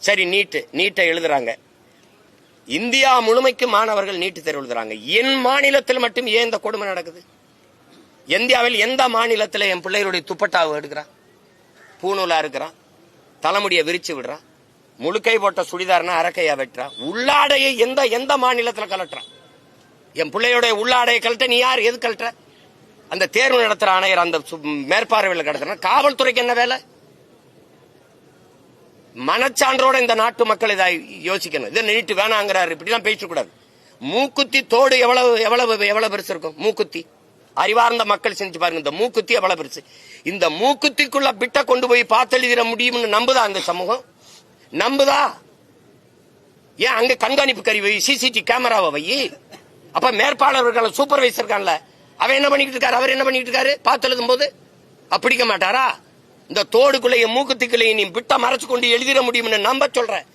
சரி, நீட்டை எழுதுறாங்க. இந்தியா முழுமைக்கு மாணவர்கள் நீட்டு தேர்வு எழுதுறாங்க. என் மாநிலத்தில் மட்டும் ஏன் இந்த கொடுமை நடக்குது? இந்தியாவில் எந்த மாநிலத்தில் என் பிள்ளைகளுடைய துப்பட்டாவை எடுக்கிறான், பூணூலா இருக்கிறான், தலைமுடியை விரிச்சு விடுறான், முழுக்கை போட்ட சுடிதார்னா அரக்கையா வெட்டுறான், உள்ளாடையை எந்த மாநிலத்தில் கலட்டுறான்? என் பிள்ளையுடைய உள்ளாடையை கலட்ட நீ யார்? எது கலட்டுற? அந்த தேர்வு நடத்துற ஆணையர் அந்த மேற்பார்வையில் கிடக்குறான். காவல்துறைக்கு என்ன வேலை? மனச்சான்றோட இந்த நாட்டு மக்கள் இதை யோசிக்கணும். இதை நீட்டு வேணாங்கிறாரு, இப்படிலாம் பேசக்கூடாது. மூக்குத்தி தோடு எவ்வளவு பெருசு இருக்கும்? மூக்குத்தி அறிவார்ந்த மக்கள் செஞ்சு பாருங்க. இந்த மூக்குத்தி எவ்வளவு பெருசு? இந்த மூக்குத்திக்குள்ள பிட்ட கொண்டு போய் பார்த்தெழுதிட முடியும்னு நம்புதா அந்த சமூகம்? நம்புதா? ஏன் அங்க கண்காணிப்பு கருவி வை, சிசிடிவி கேமராவை வை. அப்ப மேற்பாளர்கள் சூப்பர்வைசர் இருக்கான்ல, அவன் என்ன பண்ணிட்டு இருக்காரு? அவர் என்ன பண்ணிட்டு இருக்காரு? பார்த்து எழுதும் போது அப்படிக்க மாட்டாரா? இந்த தோடுக்குள்ளைய மூக்குத்திக்குள்ளைய நீ பிட்ட மறைச்சு கொண்டு எழுதிட முடியும்னு நம்ப சொல்றேன்.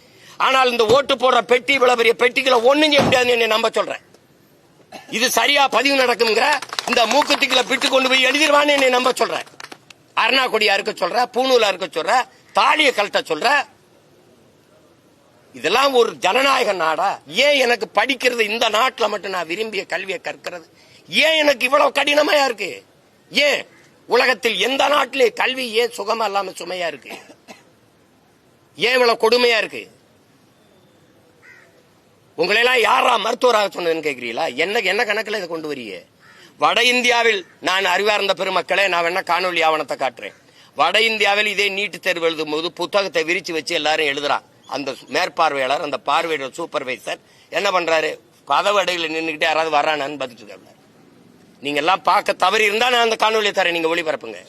ஆனால் இந்த ஓட்டு போடுற பெட்டி, இவ்வளவு பெரிய பெட்டிக்குள்ள ஒண்ணும் செய்ய முடியாதுன்னு நம்ப சொல்றேன். இது சரியா பதிவு நடக்குங்கிற இந்த மூக்குத்திக்குள்ள பிட்டு கொண்டு போய் எழுதிடுவான்னு என்னை நம்ப சொல்றேன். அருணா கொடியா இருக்க சொல்ற, பூணூலா இருக்க சொல்ற, தாலியை கழட்ட சொல்ற. இதெல்லாம் ஒரு ஜனநாயக நாடா? ஏன் எனக்கு படிக்கிறது இந்த நாட்டில் மட்டும் நான் விரும்பிய கல்வியை கற்கிறது ஏன் எனக்கு இவ்வளவு கடினமா இருக்கு? ஏன் உலகத்தில் எந்த நாட்டிலே கல்வி ஏன் சுகமா இல்லாம சுமையா இருக்கு? ஏன் இவ்வளவு கொடுமையா இருக்கு? உங்களெல்லாம் யாரா மருத்துவராக சொன்னதுன்னு கேட்கிறீங்களா? என்ன கணக்கில் இதை கொண்டு வரீங்க? வட இந்தியாவில் நான் அறிவார்ந்த பெருமக்களே, நான் வேணா காணொலி ஆவணத்தை காட்டுறேன். வட இந்தியாவில் இதே நீட்டு தேர்வு எழுதும் போது புத்தகத்தை விரிச்சு வச்சு எல்லாரும் எழுதுறான். அந்த மேற்பார்வையாளர், அந்த பார்வையாளர், சூப்பர்வைசர் என்ன பண்றாரு? கதவு அடையில் நின்றுகிட்டே யாராவது வர்றானான்னு பார்த்துட்டு இருக்காரு. நீங்க எல்லாம் பார்க்க தவறி இருந்தா நான் அந்த காணொலியை தரேன், நீங்க ஒளிபரப்புங்க.